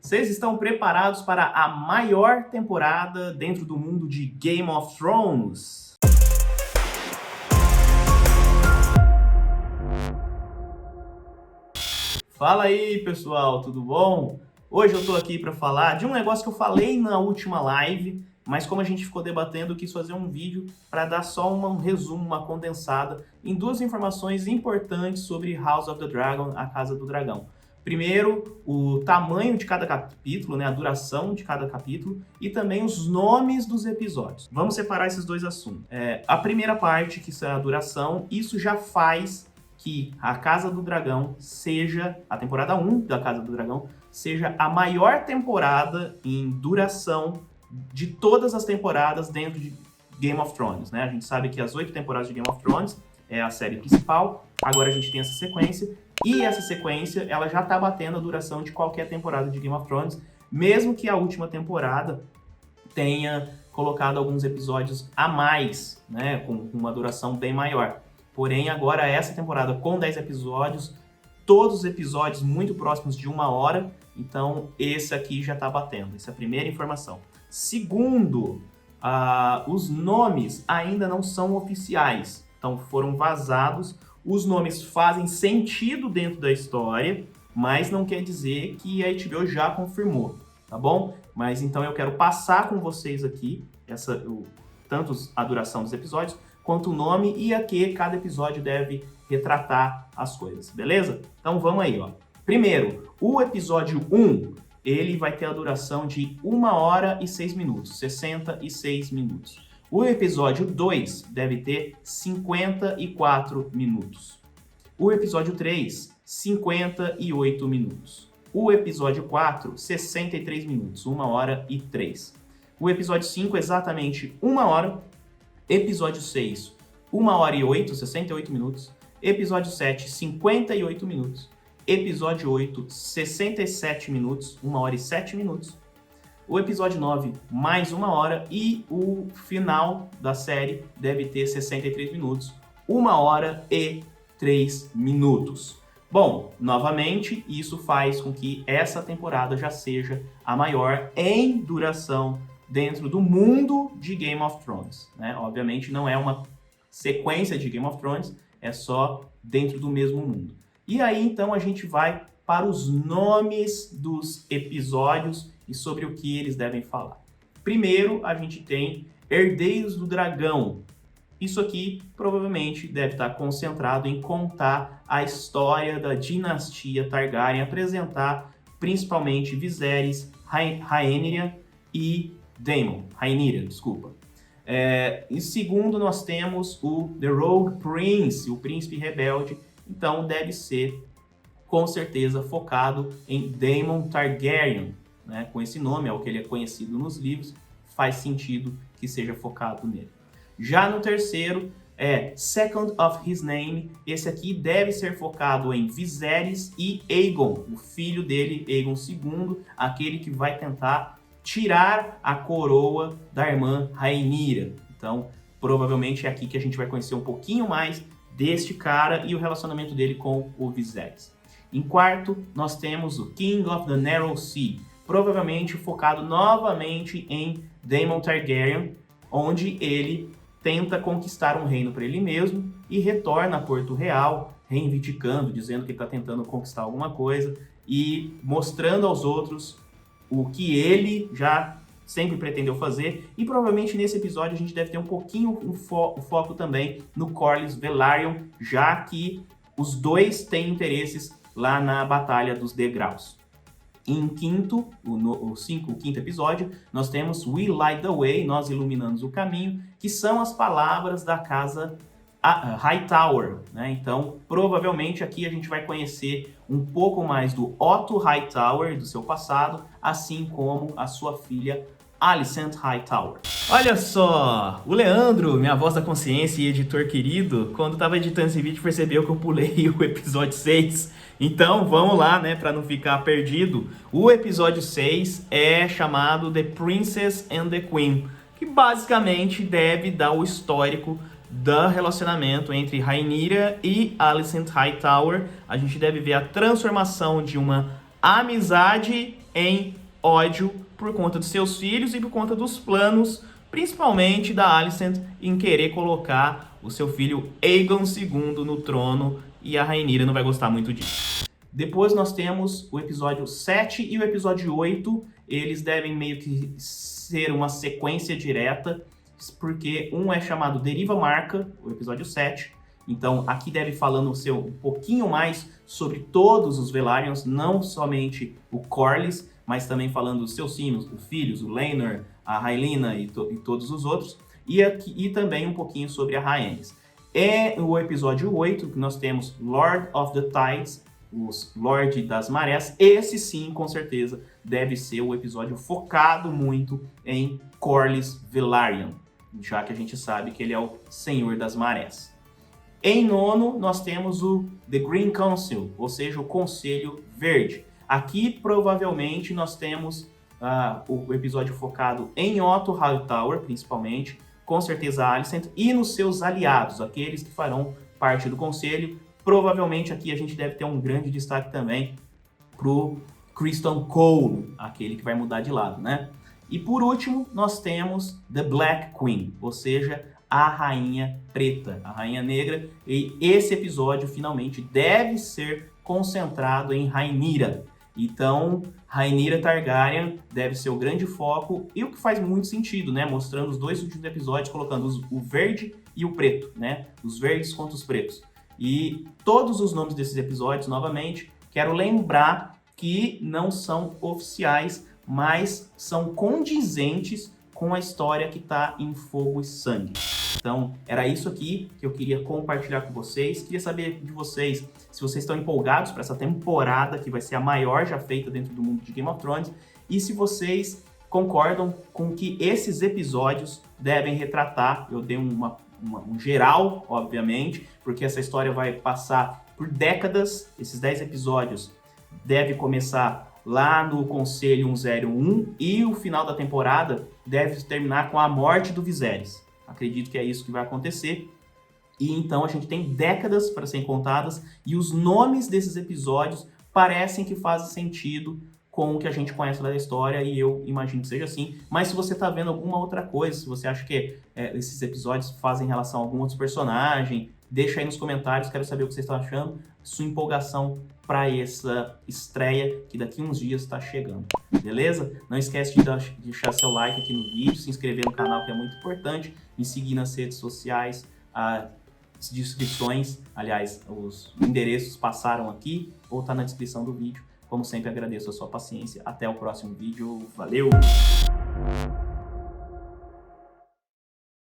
Vocês estão preparados para a maior temporada dentro do mundo de Game of Thrones? Fala aí, pessoal, tudo bom? Hoje eu tô aqui para falar de um negócio que eu falei na última live, mas como a gente ficou debatendo, eu quis fazer um vídeo para dar só um resumo, uma condensada em duas informações importantes sobre House of the Dragon, a Casa do Dragão. Primeiro, o tamanho de cada capítulo, né, a duração de cada capítulo e também os nomes dos episódios. Vamos separar esses dois assuntos. A primeira parte, que é a duração, isso já faz que a Casa do Dragão seja, a temporada 1 da Casa do Dragão, seja a maior temporada em duração de todas as temporadas dentro de Game of Thrones, né? A gente sabe que as 8 temporadas de Game of Thrones é a série principal, agora a gente tem essa sequência, e essa sequência ela já tá batendo a duração de qualquer temporada de Game of Thrones, mesmo que a última temporada tenha colocado alguns episódios a mais, né? Com uma duração bem maior. Porém, agora essa temporada com 10 episódios, todos os episódios muito próximos de 1 hora, então esse aqui já tá batendo. Essa é a primeira informação. Segundo, os nomes ainda não são oficiais, então foram vazados. Os nomes fazem sentido dentro da história, mas não quer dizer que a HBO já confirmou, tá bom? Mas então eu quero passar com vocês aqui tanto a duração dos episódios, quanto o nome e a que cada episódio deve retratar as coisas, beleza? Então vamos aí, ó. Primeiro, o episódio 1, ele vai ter a duração de 1 hora e 6 minutos, 66 minutos. O episódio 2 deve ter 54 minutos. O episódio 3, 58 minutos. O episódio 4, 63 minutos, 1 hora e 3. O episódio 5, exatamente 1 hora. Episódio 6, 1 hora e 8, 68 minutos. Episódio 7, 58 minutos. Episódio 8, 67 minutos, 1 hora e 7 minutos. O episódio 9, mais 1 hora. E o final da série deve ter 63 minutos, 1 hora e 3 minutos. Bom, novamente, isso faz com que essa temporada já seja a maior em duração dentro do mundo de Game of Thrones, né? Obviamente não é uma sequência de Game of Thrones, é só dentro do mesmo mundo. E aí então a gente vai para os nomes dos episódios e sobre o que eles devem falar. Primeiro a gente tem Herdeiros do Dragão. Isso aqui provavelmente deve estar concentrado em contar a história da dinastia Targaryen, apresentar principalmente Viserys, Rhaenyra e Rhaenyra, desculpa. Em segundo, nós temos o The Rogue Prince, o Príncipe Rebelde. Então, deve ser, com certeza, focado em Daemon Targaryen, né? Com esse nome, é o que ele é conhecido nos livros, faz sentido que seja focado nele. Já no terceiro, Second of His Name. Esse aqui deve ser focado em Viserys e Aegon, o filho dele, Aegon II, aquele que vai tentar tirar a coroa da irmã Rhaenyra. Então, provavelmente é aqui que a gente vai conhecer um pouquinho mais deste cara e o relacionamento dele com o Viserys. Em quarto, nós temos o King of the Narrow Sea, provavelmente focado novamente em Daemon Targaryen, onde ele tenta conquistar um reino para ele mesmo e retorna a Porto Real, reivindicando, dizendo que ele está tentando conquistar alguma coisa e mostrando aos outros o que ele já sempre pretendeu fazer. E provavelmente nesse episódio a gente deve ter um pouquinho o foco também no Corlys Velaryon, já que os dois têm interesses lá na Batalha dos Degraus. Em quinto, o quinto episódio, nós temos We Light the Way, nós iluminamos o caminho, que são as palavras da casa Hightower, né? Então, provavelmente aqui a gente vai conhecer um pouco mais do Otto Hightower, do seu passado, assim como a sua filha Alicent Hightower. Olha só, o Leandro, minha voz da consciência e editor querido, quando estava editando esse vídeo percebeu que eu pulei o episódio 6. Então, vamos lá, né, para não ficar perdido. O episódio 6 é chamado The Princess and the Queen, que basicamente deve dar o histórico do relacionamento entre Rhaenyra e Alicent Hightower. A gente deve ver a transformação de uma amizade em ódio por conta dos seus filhos e por conta dos planos, principalmente da Alicent, em querer colocar o seu filho Aegon II no trono, e a Rhaenyra não vai gostar muito disso. Depois nós temos o episódio 7 e o episódio 8, eles devem meio que ser uma sequência direta, porque um é chamado Deriva Marca, o episódio 7, então aqui deve falando um pouquinho mais sobre todos os Velaryons, não somente o Corlys, mas também falando dos seus filhos, o Laenor, a Rhaelyna e todos os outros, e também um pouquinho sobre a Rhaenys. É o episódio 8, que nós temos Lord of the Tides, os Lorde das Marés. Esse sim, com certeza, deve ser o episódio focado muito em Corlys Velaryon, já que a gente sabe que ele é o Senhor das Marés. Em nono, nós temos o The Green Council, ou seja, o Conselho Verde. Aqui, provavelmente, nós temos o episódio focado em Otto Hightower, principalmente, com certeza a Alicent, e nos seus aliados, aqueles que farão parte do Conselho. Provavelmente aqui a gente deve ter um grande destaque também pro Criston Cole, aquele que vai mudar de lado, né? E por último, nós temos The Black Queen, ou seja, a Rainha Preta, a Rainha Negra. E esse episódio finalmente deve ser concentrado em Rhaenyra. Então, Rhaenyra Targaryen deve ser o grande foco, e o que faz muito sentido, né? Mostrando os dois últimos episódios, colocando o verde e o preto, né? Os verdes contra os pretos. E todos os nomes desses episódios, novamente, quero lembrar que não são oficiais, mas são condizentes com a história que está em Fogo e Sangue. Então, era isso aqui que eu queria compartilhar com vocês. Queria saber de vocês se vocês estão empolgados para essa temporada, que vai ser a maior já feita dentro do mundo de Game of Thrones, e se vocês concordam com que esses episódios devem retratar. Eu dei um geral, obviamente, porque essa história vai passar por décadas. Esses 10 episódios devem começar lá no Conselho 101 e o final da temporada deve terminar com a morte do Viserys. Acredito que é isso que vai acontecer. E então a gente tem décadas para serem contadas, e os nomes desses episódios parecem que fazem sentido com o que a gente conhece da história, e eu imagino que seja assim. Mas se você está vendo alguma outra coisa, se você acha que esses episódios fazem relação a algum outro personagem, deixa aí nos comentários, quero saber o que vocês estão achando, sua empolgação para essa estreia que daqui uns dias está chegando, beleza? Não esquece de deixar seu like aqui no vídeo, se inscrever no canal, que é muito importante, me seguir nas redes sociais, as descrições, aliás, os endereços passaram aqui ou tá na descrição do vídeo. Como sempre, agradeço a sua paciência. Até o próximo vídeo. Valeu!